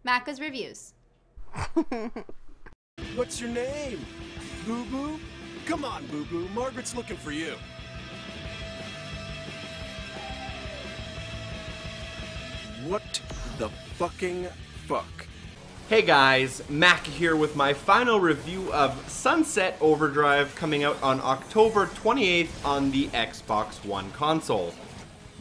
Macca's Reviews. What's your name? Boo Boo? Come on, Boo Boo. Margaret's looking for you. What the fucking fuck? Hey guys, Mac here with my final review of Sunset Overdrive, coming out on October 28th on the Xbox One console.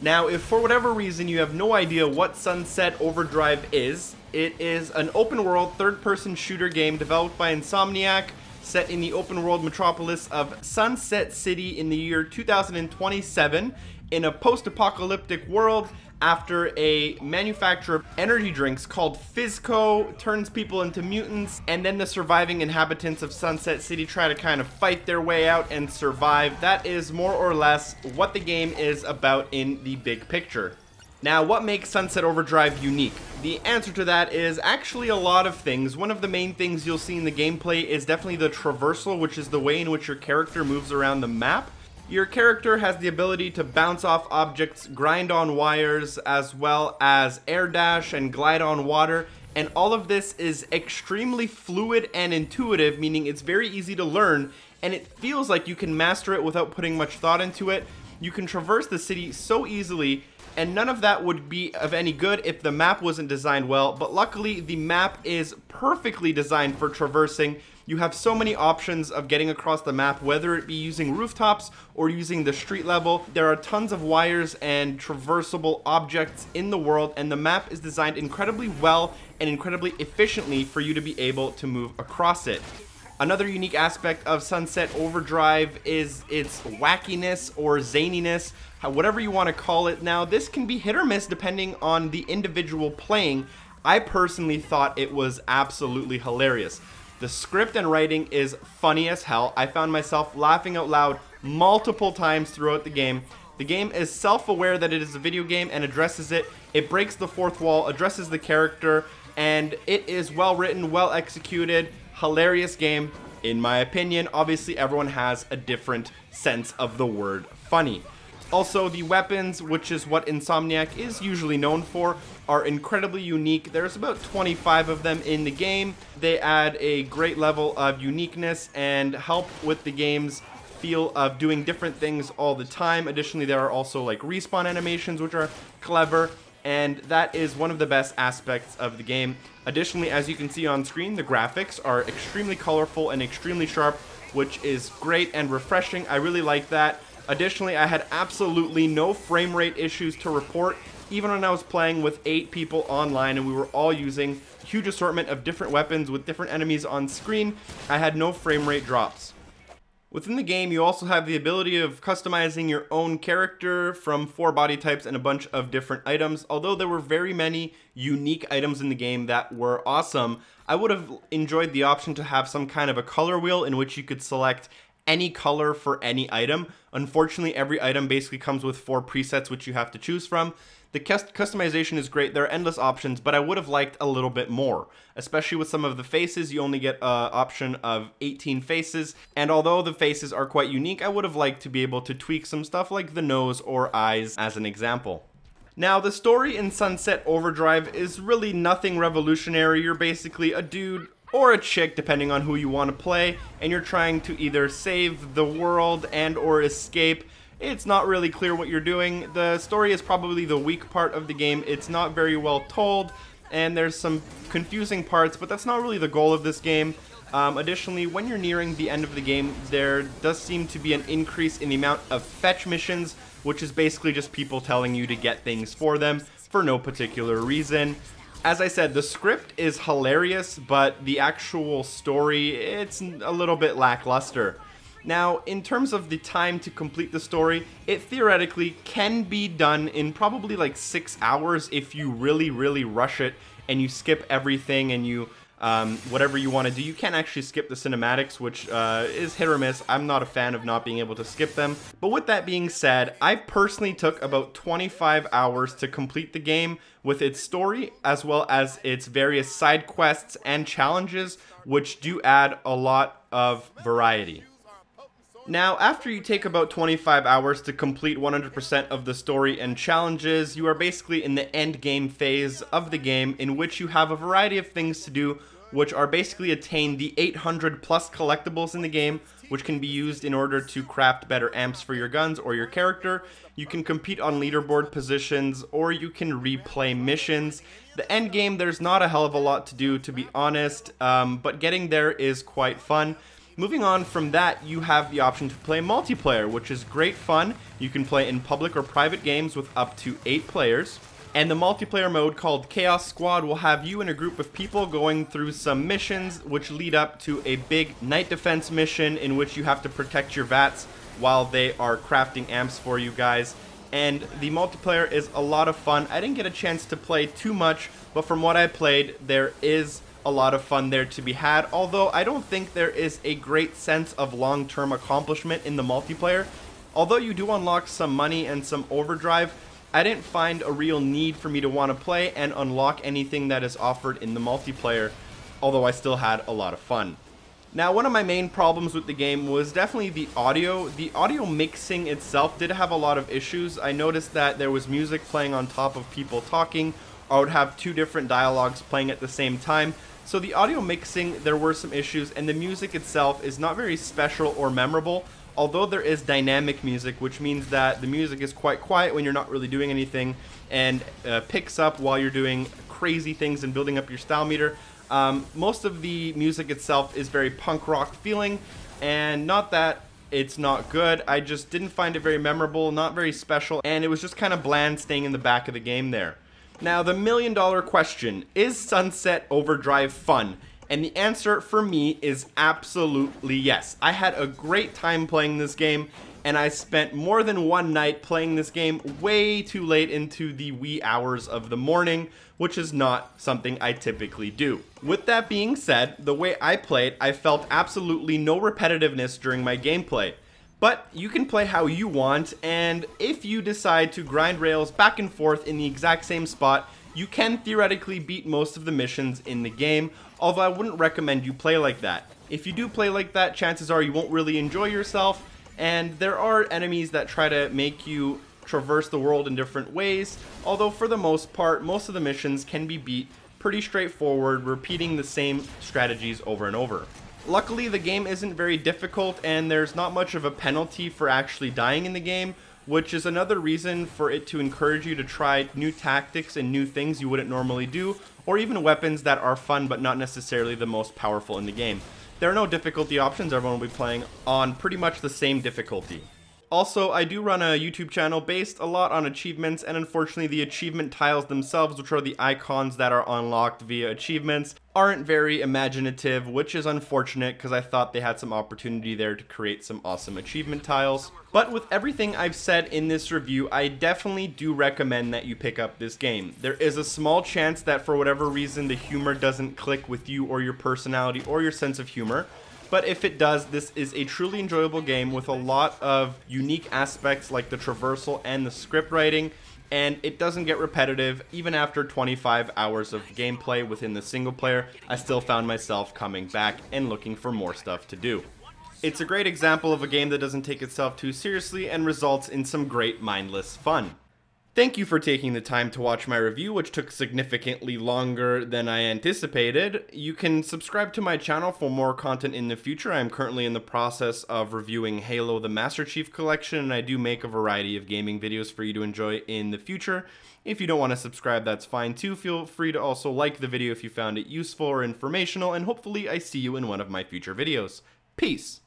Now, if for whatever reason you have no idea what Sunset Overdrive is, it is an open-world third-person shooter game developed by Insomniac, set in the open-world metropolis of Sunset City in the year 2027, in a post-apocalyptic world after a manufacturer of energy drinks called Fizzco turns people into mutants, and then the surviving inhabitants of Sunset City try to kind of fight their way out and survive. That is more or less what the game is about in the big picture. Now, what makes Sunset Overdrive unique? The answer to that is actually a lot of things. One of the main things you'll see in the gameplay is definitely the traversal, which is the way in which your character moves around the map. Your character has the ability to bounce off objects, grind on wires, as well as air dash and glide on water, and all of this is extremely fluid and intuitive, meaning it's very easy to learn, and it feels like you can master it without putting much thought into it. You can traverse the city so easily, and none of that would be of any good if the map wasn't designed well, but luckily the map is perfectly designed for traversing. You have so many options of getting across the map, whether it be using rooftops or using the street level. There are tons of wires and traversable objects in the world, and the map is designed incredibly well and incredibly efficiently for you to be able to move across it. Another unique aspect of Sunset Overdrive is its wackiness or zaniness, whatever you want to call it. Now, this can be hit or miss depending on the individual playing. I personally thought it was absolutely hilarious. The script and writing is funny as hell. I found myself laughing out loud multiple times throughout the game. The game is self-aware that it is a video game and addresses it. It breaks the fourth wall, addresses the character, and it is well written, well executed, hilarious game, in my opinion. Obviously, everyone has a different sense of the word funny. Also, the weapons, which is what Insomniac is usually known for, are incredibly unique. There's about 25 of them in the game. They add a great level of uniqueness and help with the game's feel of doing different things all the time. Additionally, there are also like respawn animations, which are clever, and that is one of the best aspects of the game. Additionally, as you can see on screen, the graphics are extremely colorful and extremely sharp, which is great and refreshing. I really like that. Additionally, I had absolutely no frame rate issues to report, even when I was playing with 8 people online and we were all using a huge assortment of different weapons with different enemies on screen. I had no frame rate drops. Within the game, you also have the ability of customizing your own character from 4 body types and a bunch of different items. Although there were very many unique items in the game that were awesome, I would have enjoyed the option to have some kind of a color wheel in which you could select any color for any item. Unfortunately, every item basically comes with 4 presets which you have to choose from. The customization is great, there are endless options, but I would have liked a little bit more. Especially with some of the faces, you only get an option of 18 faces, and although the faces are quite unique, I would have liked to be able to tweak some stuff like the nose or eyes as an example. Now, the story in Sunset Overdrive is really nothing revolutionary. You're basically a dude or a chick, depending on who you want to play, and you're trying to either save the world and or escape. It's not really clear what you're doing. The story is probably the weak part of the game. It's not very well told, and there's some confusing parts, but that's not really the goal of this game. Additionally, when you're nearing the end of the game, there does seem to be an increase in the amount of fetch missions, which is basically just people telling you to get things for them for no particular reason. As I said, the script is hilarious, but the actual story, it's a little bit lackluster. Now, in terms of the time to complete the story, it theoretically can be done in probably like 6 hours if you really, really rush it and you skip everything and you whatever you want to do. You can actually skip the cinematics, which is hit or miss. I'm not a fan of not being able to skip them. But with that being said, I personally took about 25 hours to complete the game with its story, as well as its various side quests and challenges, which do add a lot of variety. Now, after you take about 25 hours to complete 100% of the story and challenges, you are basically in the end game phase of the game, in which you have a variety of things to do, which are basically attain the 800 plus collectibles in the game, which can be used in order to craft better amps for your guns or your character. You can compete on leaderboard positions, or you can replay missions. The end game, there's not a hell of a lot to do, to be honest, but getting there is quite fun. Moving on from that, you have the option to play multiplayer, which is great fun. You can play in public or private games with up to 8 players. And the multiplayer mode, called Chaos Squad, will have you and a group of people going through some missions which lead up to a big night defense mission in which you have to protect your VATs while they are crafting amps for you guys. And the multiplayer is a lot of fun. I didn't get a chance to play too much, but from what I played, there is a lot of fun there to be had, although I don't think there is a great sense of long-term accomplishment in the multiplayer. Although you do unlock some money and some overdrive, I didn't find a real need for me to want to play and unlock anything that is offered in the multiplayer, although I still had a lot of fun. Now, one of my main problems with the game was definitely the audio. The audio mixing itself did have a lot of issues. I noticed that there was music playing on top of people talking, or I would have 2 different dialogues playing at the same time. So the audio mixing, there were some issues, and the music itself is not very special or memorable, although there is dynamic music, which means that the music is quite quiet when you're not really doing anything, and picks up while you're doing crazy things and building up your style meter. Most of the music itself is very punk rock feeling, and not that it's not good, I just didn't find it very memorable, not very special, and it was just kind of bland staying in the back of the game there. Now, the million-dollar question, is Sunset Overdrive fun? And the answer for me is absolutely yes. I had a great time playing this game, and I spent more than one night playing this game way too late into the wee hours of the morning, which is not something I typically do. With that being said, the way I played, I felt absolutely no repetitiveness during my gameplay. But you can play how you want, and if you decide to grind rails back and forth in the exact same spot, you can theoretically beat most of the missions in the game, although I wouldn't recommend you play like that. If you do play like that, chances are you won't really enjoy yourself, and there are enemies that try to make you traverse the world in different ways, although for the most part, most of the missions can be beat pretty straightforward, repeating the same strategies over and over. Luckily, the game isn't very difficult, and there's not much of a penalty for actually dying in the game, which is another reason for it to encourage you to try new tactics and new things you wouldn't normally do, or even weapons that are fun but not necessarily the most powerful in the game. There are no difficulty options, everyone will be playing on pretty much the same difficulty. Also, I do run a YouTube channel based a lot on achievements, and unfortunately the achievement tiles themselves, which are the icons that are unlocked via achievements, aren't very imaginative, which is unfortunate because I thought they had some opportunity there to create some awesome achievement tiles. But with everything I've said in this review, I definitely do recommend that you pick up this game. There is a small chance that for whatever reason the humor doesn't click with you or your personality or your sense of humor. But if it does, this is a truly enjoyable game with a lot of unique aspects like the traversal and the script writing, and it doesn't get repetitive. Even after 25 hours of gameplay within the single player, I still found myself coming back and looking for more stuff to do. It's a great example of a game that doesn't take itself too seriously and results in some great mindless fun. Thank you for taking the time to watch my review, which took significantly longer than I anticipated. You can subscribe to my channel for more content in the future. I'm currently in the process of reviewing Halo the Master Chief Collection, and I do make a variety of gaming videos for you to enjoy in the future. If you don't want to subscribe, that's fine too. Feel free to also like the video if you found it useful or informational, and hopefully I see you in one of my future videos. Peace!